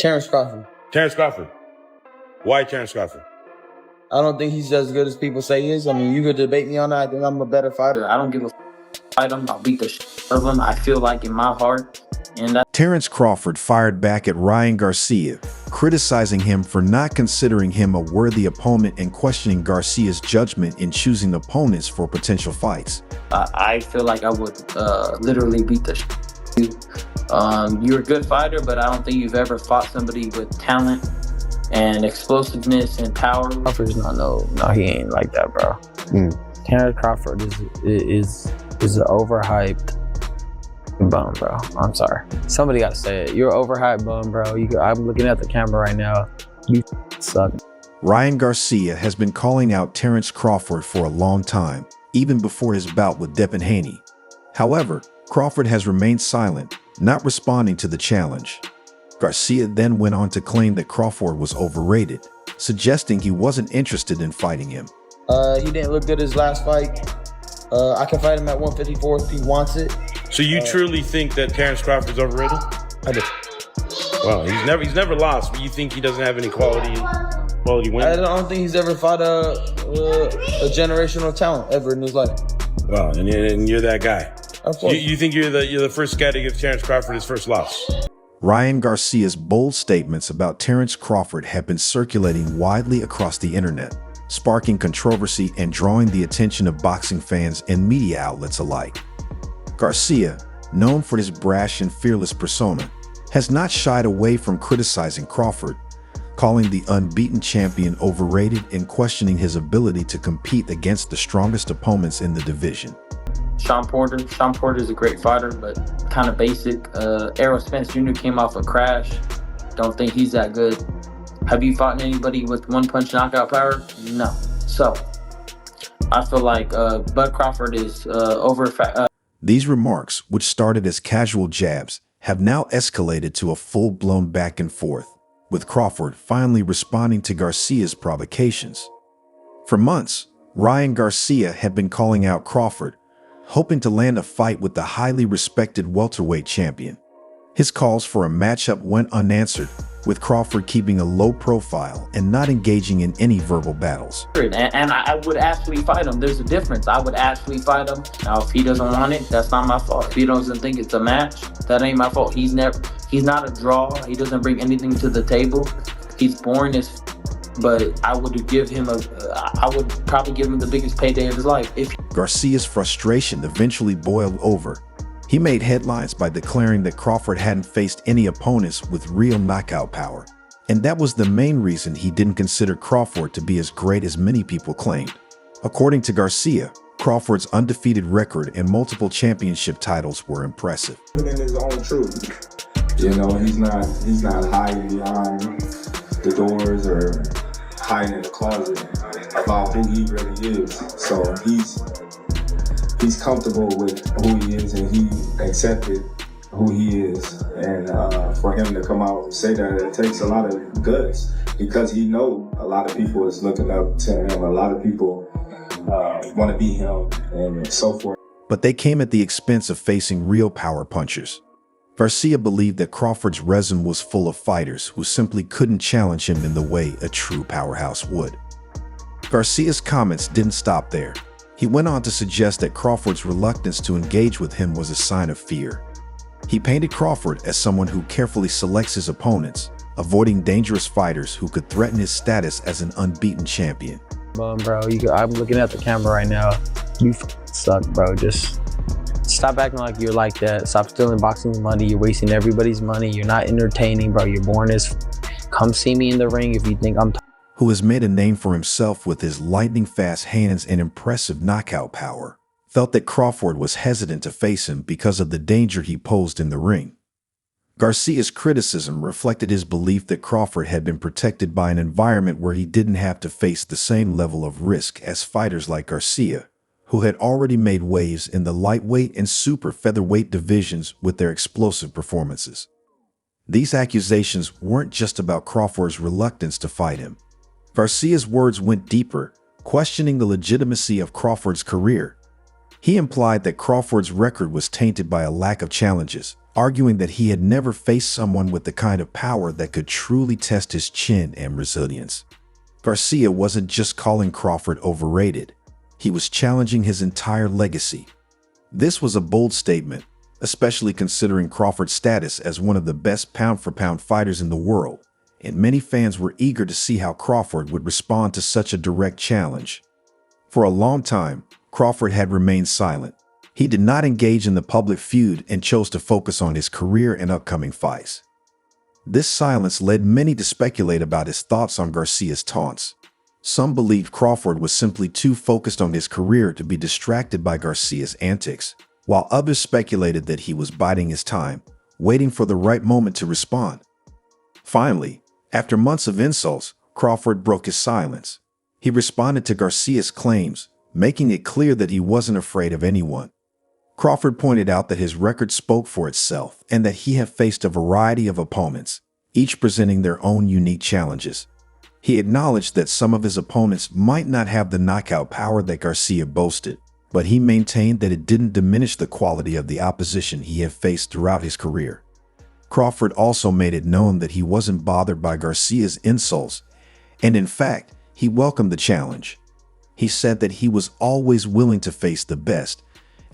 Terence Crawford. Terence Crawford. Why Terence Crawford? I don't think he's as good as people say he is. I mean, you could debate me on that. I think I'm a better fighter. I don't give a fight him. I'll beat the shit of him. I feel like in my heart. Terence Crawford fired back at Ryan Garcia, criticizing him for not considering him a worthy opponent and questioning Garcia's judgment in choosing opponents for potential fights. I feel like I would literally beat the shit out of you. You're a good fighter, but I don't think you've ever fought somebody with talent and explosiveness and power. Crawford's not no, he ain't like that, bro. Terence Crawford is an overhyped bum, bro. I'm sorry. Somebody got to say it. You're an overhyped bum, bro. I'm looking at the camera right now. You suck. Ryan Garcia has been calling out Terence Crawford for a long time, even before his bout with Devin Haney. However, Crawford has remained silent, not responding to the challenge. Garcia then went on to claim that Crawford was overrated, suggesting he wasn't interested in fighting him. He didn't look good his last fight. I can fight him at 154 if he wants it. So you truly think that Terence Crawford's overrated? I do. Well, he's never lost, but you think he doesn't have any quality wins? I don't think he's ever fought a generational talent ever in his life. Wow, and you're that guy. You think you're the first guy to give Terence Crawford his first loss? Ryan Garcia's bold statements about Terence Crawford have been circulating widely across the internet, sparking controversy and drawing the attention of boxing fans and media outlets alike. Garcia, known for his brash and fearless persona, has not shied away from criticizing Crawford, calling the unbeaten champion overrated and questioning his ability to compete against the strongest opponents in the division. Sean Porter is a great fighter, but kind of basic. Errol Spence Jr. came off a crash. Don't think he's that good. Have you fought anybody with one-punch knockout power? No. So, I feel like Bud Crawford is These remarks, which started as casual jabs, have now escalated to a full-blown back and forth, with Crawford finally responding to Garcia's provocations. For months, Ryan Garcia had been calling out Crawford, hoping to land a fight with the highly respected welterweight champion. His calls for a matchup went unanswered, with Crawford keeping a low profile and not engaging in any verbal battles. And I would actually fight him. There's a difference. I would actually fight him. Now, if he doesn't want it, that's not my fault. If he doesn't think it's a match, that ain't my fault. He's not a draw. He doesn't bring anything to the table. He's boring as but I would probably give him the biggest payday of his life. Garcia's frustration eventually boiled over. He made headlines by declaring that Crawford hadn't faced any opponents with real knockout power, and that was the main reason he didn't consider Crawford to be as great as many people claimed. According to Garcia, Crawford's undefeated record and multiple championship titles were impressive. In his own truth, you know, he's not hiding behind the doors or hiding in the closet about who he really is. So he's comfortable with who he is, and he accepted who he is. And for him to come out and say that, it takes a lot of guts, because he know a lot of people is looking up to him. A lot of people want to be him and so forth. But they came at the expense of facing real power punchers. Garcia believed that Crawford's resume was full of fighters who simply couldn't challenge him in the way a true powerhouse would. Garcia's comments didn't stop there. He went on to suggest that Crawford's reluctance to engage with him was a sign of fear. He painted Crawford as someone who carefully selects his opponents, avoiding dangerous fighters who could threaten his status as an unbeaten champion. Bro, I'm looking at the camera right now. You suck, bro. Just stop acting like you're like that. Stop stealing boxing money. You're wasting everybody's money. You're not entertaining, bro. You're boring as come see me in the ring if you think I'm who has made a name for himself with his lightning-fast hands and impressive knockout power, felt that Crawford was hesitant to face him because of the danger he posed in the ring. Garcia's criticism reflected his belief that Crawford had been protected by an environment where he didn't have to face the same level of risk as fighters like Garcia, who had already made waves in the lightweight and super featherweight divisions with their explosive performances. These accusations weren't just about Crawford's reluctance to fight him. Garcia's words went deeper, questioning the legitimacy of Crawford's career. He implied that Crawford's record was tainted by a lack of challenges, arguing that he had never faced someone with the kind of power that could truly test his chin and resilience. Garcia wasn't just calling Crawford overrated. He was challenging his entire legacy. This was a bold statement, especially considering Crawford's status as one of the best pound-for-pound fighters in the world, and many fans were eager to see how Crawford would respond to such a direct challenge. For a long time, Crawford had remained silent. He did not engage in the public feud and chose to focus on his career and upcoming fights. This silence led many to speculate about his thoughts on Garcia's taunts. Some believed Crawford was simply too focused on his career to be distracted by Garcia's antics, while others speculated that he was biding his time, waiting for the right moment to respond. Finally, after months of insults, Crawford broke his silence. He responded to Garcia's claims, making it clear that he wasn't afraid of anyone. Crawford pointed out that his record spoke for itself and that he had faced a variety of opponents, each presenting their own unique challenges. He acknowledged that some of his opponents might not have the knockout power that Garcia boasted, but he maintained that it didn't diminish the quality of the opposition he had faced throughout his career. Crawford also made it known that he wasn't bothered by Garcia's insults, and in fact, he welcomed the challenge. He said that he was always willing to face the best,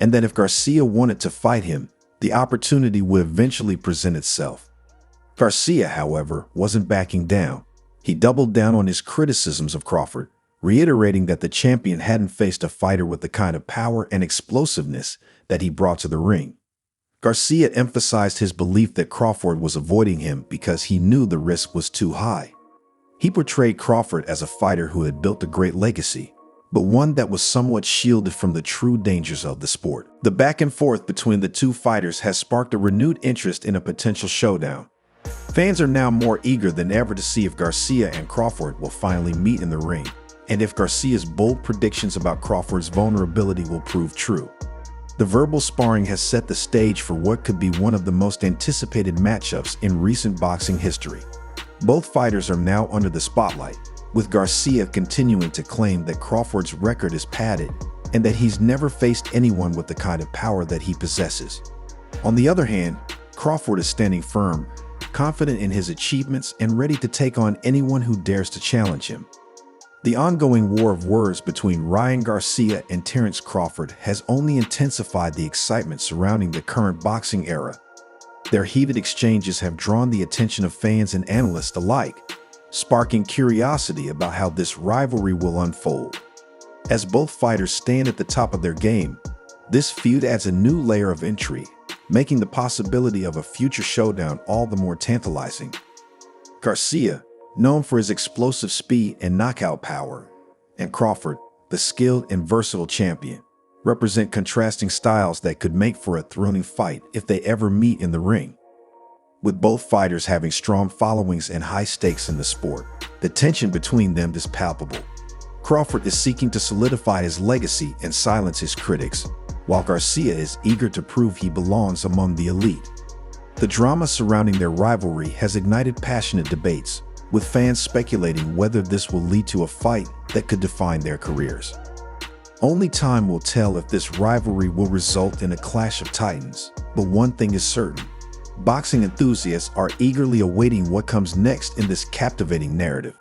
and that if Garcia wanted to fight him, the opportunity would eventually present itself. Garcia, however, wasn't backing down. He doubled down on his criticisms of Crawford, reiterating that the champion hadn't faced a fighter with the kind of power and explosiveness that he brought to the ring. Garcia emphasized his belief that Crawford was avoiding him because he knew the risk was too high. He portrayed Crawford as a fighter who had built a great legacy, but one that was somewhat shielded from the true dangers of the sport. The back and forth between the two fighters has sparked a renewed interest in a potential showdown. Fans are now more eager than ever to see if Garcia and Crawford will finally meet in the ring, and if Garcia's bold predictions about Crawford's vulnerability will prove true. The verbal sparring has set the stage for what could be one of the most anticipated matchups in recent boxing history. Both fighters are now under the spotlight, with Garcia continuing to claim that Crawford's record is padded and that he's never faced anyone with the kind of power that he possesses. On the other hand, Crawford is standing firm, confident in his achievements and ready to take on anyone who dares to challenge him. The ongoing war of words between Ryan Garcia and Terence Crawford has only intensified the excitement surrounding the current boxing era. Their heated exchanges have drawn the attention of fans and analysts alike, sparking curiosity about how this rivalry will unfold. As both fighters stand at the top of their game, this feud adds a new layer of intrigue, making the possibility of a future showdown all the more tantalizing. Garcia, known for his explosive speed and knockout power, and Crawford, the skilled and versatile champion, represent contrasting styles that could make for a thrilling fight if they ever meet in the ring. With both fighters having strong followings and high stakes in the sport, the tension between them is palpable. Crawford is seeking to solidify his legacy and silence his critics, while Garcia is eager to prove he belongs among the elite. The drama surrounding their rivalry has ignited passionate debates, with fans speculating whether this will lead to a fight that could define their careers. Only time will tell if this rivalry will result in a clash of titans, but one thing is certain: boxing enthusiasts are eagerly awaiting what comes next in this captivating narrative.